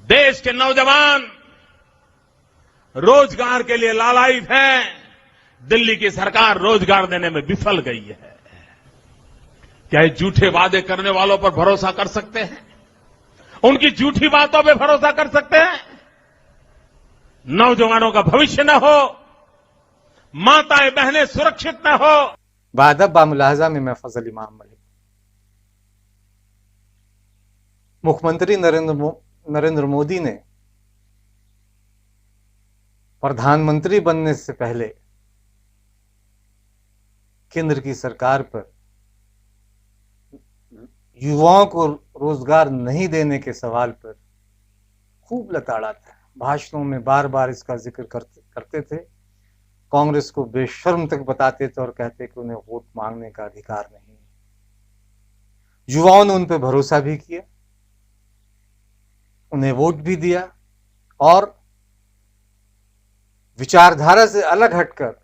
देश के नौजवान रोजगार के लिए लालायित हैं। दिल्ली की सरकार रोजगार देने में विफल गई है। क्या ये झूठे वादे करने वालों पर भरोसा कर सकते हैं? उनकी झूठी बातों पे भरोसा कर सकते हैं? नौजवानों का भविष्य न हो, माताएं बहनें सुरक्षित न हो। बादब बामुलाहजा में मैं फजल इमाम मलिक। मुख्यमंत्री नरेंद्र मोदी ने प्रधानमंत्री बनने से पहले केंद्र की सरकार पर युवाओं को रोजगार नहीं देने के सवाल पर खूब लताड़ा था। भाषणों में बार बार इसका जिक्र करते थे। कांग्रेस को बेशर्म तक बताते थे और कहते कि उन्हें वोट मांगने का अधिकार नहीं। युवाओं ने उन पर भरोसा भी किया, उन्हें वोट भी दिया और विचारधारा से अलग हटकर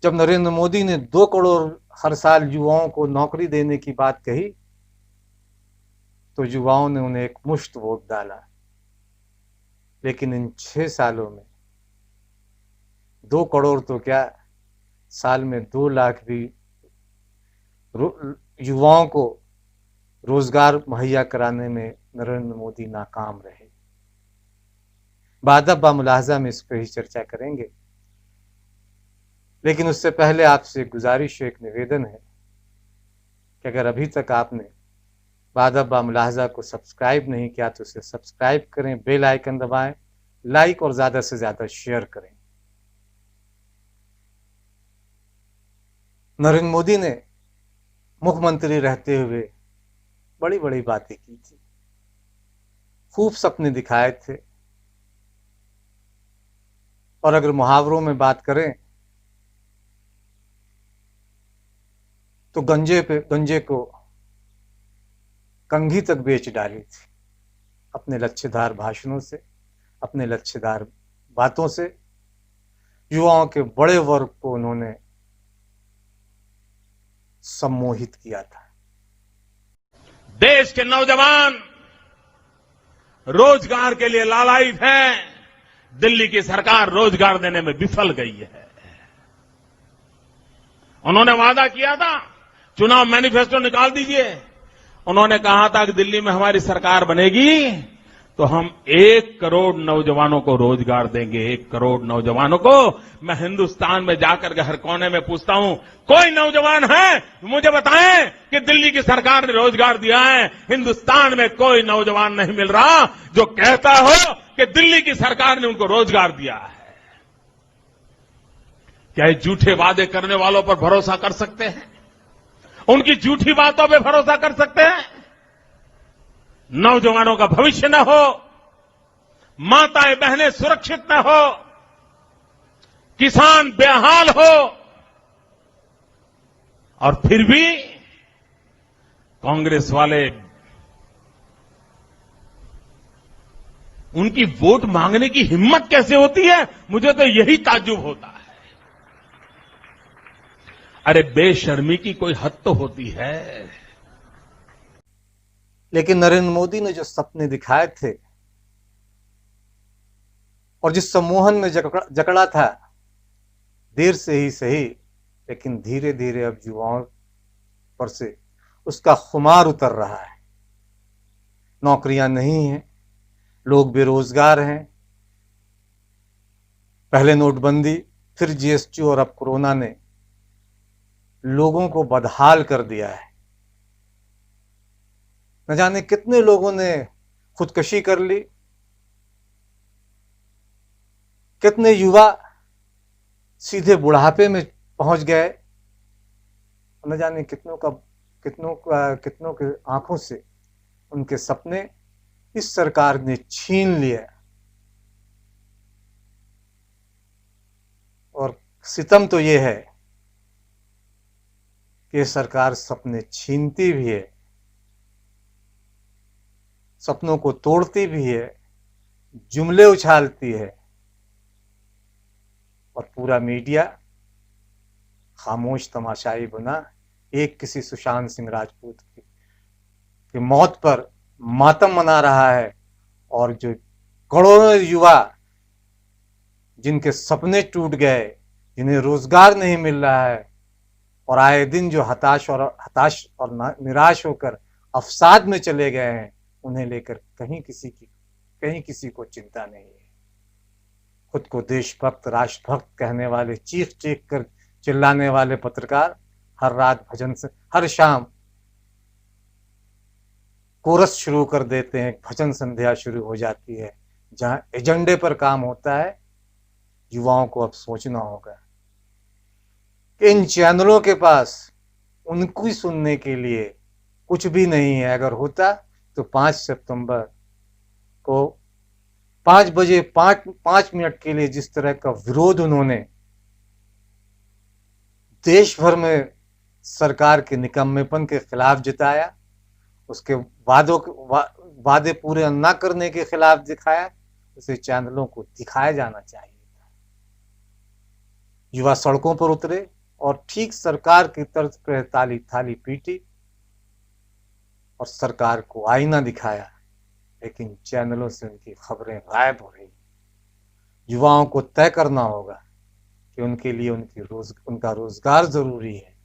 जब नरेंद्र मोदी ने 2 करोड़ हर साल युवाओं को नौकरी देने की बात कही तो युवाओं ने उन्हें एक मुश्त वोट डाला। लेकिन इन 6 सालों में 2 करोड़ तो क्या, साल में 2 लाख भी युवाओं को रोजगार मुहैया कराने में नरेंद्र मोदी नाकाम रहे। बादब बामुलाहजा में इस पर ही चर्चा करेंगे, लेकिन उससे पहले आपसे एक गुजारिश, एक निवेदन है कि अगर अभी तक आपने बादब बामुलाहजा को सब्सक्राइब नहीं किया तो उसे सब्सक्राइब करें, बेल आइकन दबाएं, लाइक और ज्यादा से ज्यादा शेयर करें। नरेंद्र मोदी ने मुख्यमंत्री रहते हुए बड़ी बड़ी बातें की थी, खूब सपने दिखाए थे। और अगर मुहावरों में बात करें तो गंजे को कंघी तक बेच डाली थी अपने लच्छेदार भाषणों से, अपने लच्छेदार बातों से। युवाओं के बड़े वर्ग को उन्होंने सम्मोहित किया था। देश के नौजवान रोजगार के लिए लालायित हैं। दिल्ली की सरकार रोजगार देने में विफल गई है। उन्होंने वादा किया था, चुनाव मैनिफेस्टो निकाल दीजिए। उन्होंने कहा था कि दिल्ली में हमारी सरकार बनेगी तो हम 1 करोड़ नौजवानों को रोजगार देंगे। 1 करोड़ नौजवानों को। मैं हिंदुस्तान में जाकर के हर कोने में पूछता हूं, कोई नौजवान है मुझे बताएं कि दिल्ली की सरकार ने रोजगार दिया है? हिंदुस्तान में कोई नौजवान नहीं मिल रहा जो कहता हो कि दिल्ली की सरकार ने उनको रोजगार दिया है। क्या ये झूठे वादे करने वालों पर भरोसा कर सकते हैं? उनकी झूठी बातों पर भरोसा कर सकते हैं? नौजवानों का भविष्य न हो, माताएं बहनें सुरक्षित न हो, किसान बेहाल हो, और फिर भी कांग्रेस वाले उनकी वोट मांगने की हिम्मत कैसे होती है? मुझे तो यही ताज्जुब होता है। अरे बेशर्मी की कोई हद तो होती है। लेकिन नरेंद्र मोदी ने जो सपने दिखाए थे और जिस सम्मोहन में जकड़ा था, देर से ही सही लेकिन धीरे धीरे अब युवाओं पर से उसका खुमार उतर रहा है। नौकरियां नहीं हैं, लोग बेरोजगार हैं। पहले नोटबंदी, फिर जीएसटी और अब कोरोना ने लोगों को बदहाल कर दिया है। न जाने कितने लोगों ने खुदकुशी कर ली, कितने युवा सीधे बुढ़ापे में पहुंच गए, न जाने कितनों के आंखों से उनके सपने इस सरकार ने छीन लिए। और सितम तो ये है कि सरकार सपने छीनती भी है, सपनों को तोड़ती भी है, जुमले उछालती है, और पूरा मीडिया खामोश तमाशाई बना एक किसी सुशांत सिंह राजपूत की मौत पर मातम मना रहा है और जो करोड़ों युवा जिनके सपने टूट गए, जिन्हें रोजगार नहीं मिल रहा है और आए दिन जो हताश और निराश होकर अवसाद में चले गए हैं, उन्हें लेकर कहीं किसी को चिंता नहीं है। खुद को देशभक्त, राष्ट्रभक्त कहने वाले, चीख चीख कर चिल्लाने वाले पत्रकार हर रात भजन से, हर शाम कोरस शुरू कर देते हैं, भजन संध्या शुरू हो जाती है। जहां एजेंडे पर काम होता है, युवाओं को अब सोचना होगा कि इन चैनलों के पास उनको सुनने के लिए कुछ भी नहीं है। अगर होता तो 5 सितंबर को 5 बजे 5 मिनट के लिए जिस तरह का विरोध उन्होंने देश भर में सरकार के निकम्मेपन के खिलाफ जताया, उसके वादे पूरे न करने के खिलाफ दिखाया, उसे चैनलों को दिखाया जाना चाहिए था। युवा सड़कों पर उतरे और ठीक सरकार की तर्ज पर थाली पीटी और सरकार को आईना दिखाया, लेकिन चैनलों से उनकी खबरें गायब हो रही। युवाओं को तय करना होगा कि उनके लिए उनका रोजगार जरूरी है।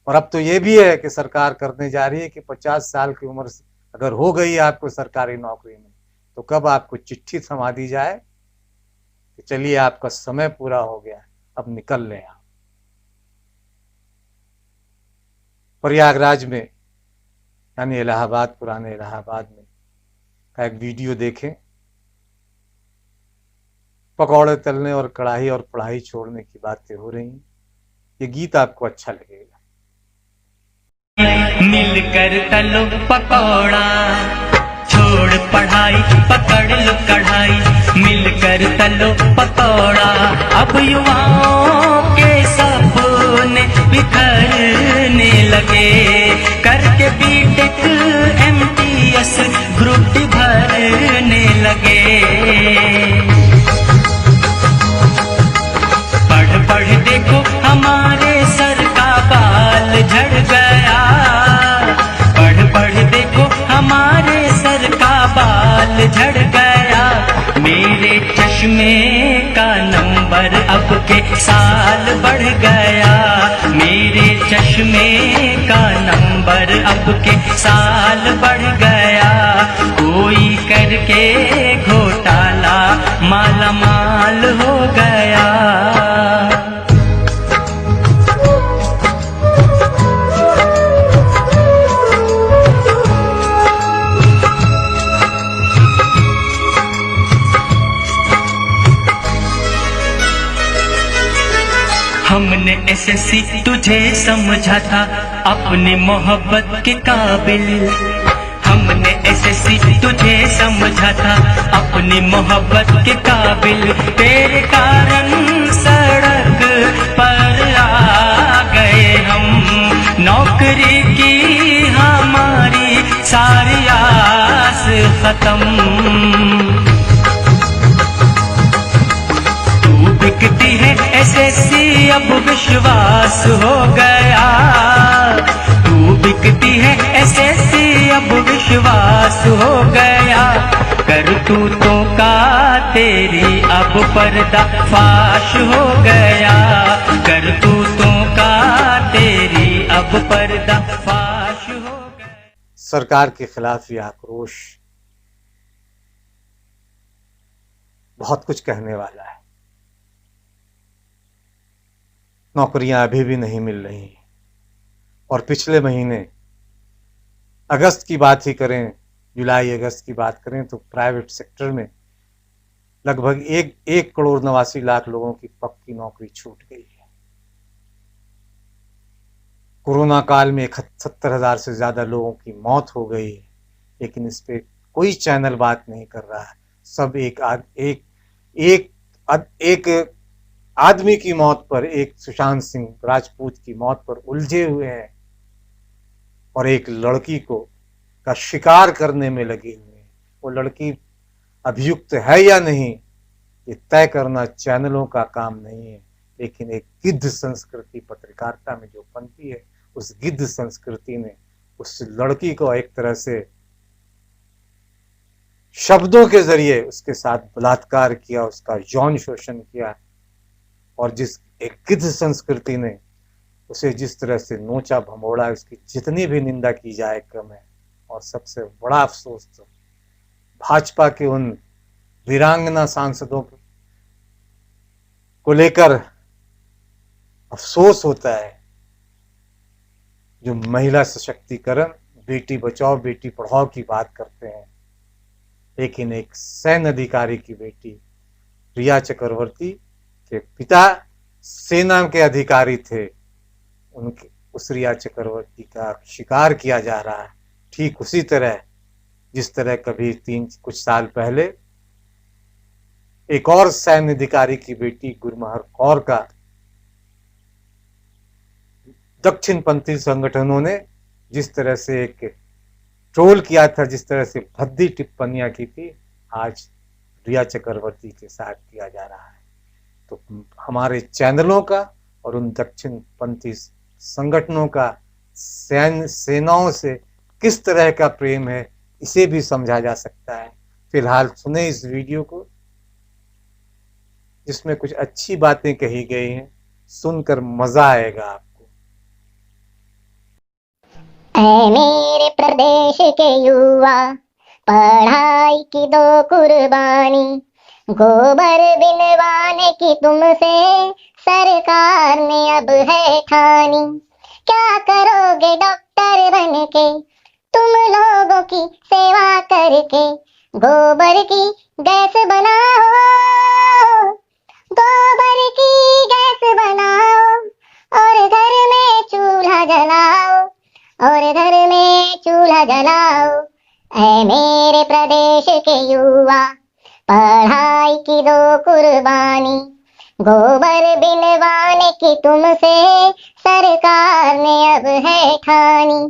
और अब तो ये भी है कि सरकार करने जा रही है कि 50 साल की उम्र अगर हो गई आपको सरकारी नौकरी में, तो कब आपको चिट्ठी थमा दी जाए कि चलिए आपका समय पूरा हो गया, अब निकल लें आप। प्रयागराज में, यानी इलाहाबाद, पुराने इलाहाबाद में का एक वीडियो देखें। पकौड़े तलने और कढ़ाई और पढ़ाई छोड़ने की बातें हो रही हैं। ये गीत आपको अच्छा लगेगा। मिलकर तलो पकौड़ा, छोड़ पढ़ाई, पकड़ लो कढ़ाई, मिलकर तलो पकौड़ा। अब युवाओं के सपने बिखरने लगे, करके बीटेक MTS ग्रुप डी भरने लगे। पढ़ देखो हमारे सर का बाल झड़ गया, पढ़ देखो हमारे सर का बाल झड़ गया। मेरे चश्मे का नंबर अब के साल बढ़ गया, मेरे चश्मे का नंबर अब के साल बढ़ गया। कोई करके घोटाला माला माल हो गया। हमने SSC तुझे समझा था अपनी मोहब्बत के काबिल, हमने SSC तुझे समझा था अपनी मोहब्बत के काबिल। तेरे कारण सड़क पर आ गए हम, नौकरी की हमारी सारी आस खत्म। बिकती है SSC अब विश्वास हो गया, तू बिकती है SSC अब विश्वास हो गया। करतूतों का तेरी अब पर्दा फाश हो गया, करतूतों का तेरी अब पर्दा फाश हो गया। सरकार के खिलाफ ये आक्रोश बहुत कुछ कहने वाला है। नौकरियां अभी भी नहीं मिल रही, और पिछले महीने अगस्त की बात ही करें, जुलाई अगस्त की बात करें, तो प्राइवेट सेक्टर में लगभग 1,89,00,000 लोगों की पक्की नौकरी छूट गई है। कोरोना काल में 71,000 से ज्यादा लोगों की मौत हो गई है, लेकिन इस पे कोई चैनल बात नहीं कर रहा है। सब एक आदमी की मौत पर, एक सुशांत सिंह राजपूत की मौत पर उलझे हुए हैं, और एक लड़की का शिकार करने में लगे हुए हैं। वो लड़की अभियुक्त है या नहीं, ये तय करना चैनलों का काम नहीं है, लेकिन एक गिद्ध संस्कृति पत्रकारिता में जो पनपी है, उस गिद्ध संस्कृति ने उस लड़की को एक तरह से शब्दों के जरिए उसके साथ बलात्कार किया, उसका यौन शोषण किया, और जिस एक गिद्ध संस्कृति ने उसे जिस तरह से नोचा भमोड़ा, उसकी जितनी भी निंदा की जाए कम है। और सबसे बड़ा अफसोस तो भाजपा के उन वीरांगना सांसदों को लेकर अफसोस होता है जो महिला सशक्तिकरण, बेटी बचाओ बेटी पढ़ाओ की बात करते हैं, लेकिन एक सैन्य अधिकारी की बेटी रिया चक्रवर्ती के पिता सेना के अधिकारी थे, उनके उस रिया चक्रवर्ती का शिकार किया जा रहा है। ठीक उसी तरह जिस तरह कभी कुछ साल पहले एक और सैन्य अधिकारी की बेटी गुरमहर कौर का दक्षिणपंथी संगठनों ने जिस तरह से एक ट्रोल किया था, जिस तरह से भद्दी टिप्पणियां की थी, आज रिया चक्रवर्ती के साथ किया जा रहा है। तो हमारे चैनलों का और उन दक्षिणपंथी संगठनों का सेनाओं से किस तरह का प्रेम है, इसे भी समझा जा सकता है। फिलहाल सुने इस वीडियो को, जिसमें कुछ अच्छी बातें कही गई हैं, सुनकर मजा आएगा आपको। ऐ मेरे प्रदेश के युवा, पढ़ाई की दो कुर्बानी, गोबर बिनवाने की तुमसे सरकार ने अब है ठानी। क्या करोगे डॉक्टर बन के, तुम लोगों की सेवा करके, गोबर की गैस बनाओ, गोबर की गैस बनाओ, और घर में चूल्हा जलाओ, और घर में चूल्हा जलाओ। ऐ मेरे प्रदेश के युवा, पढ़ाई की दो कुर्बानी, गोबर बिनवाने की तुमसे सरकार ने अब है ठानी।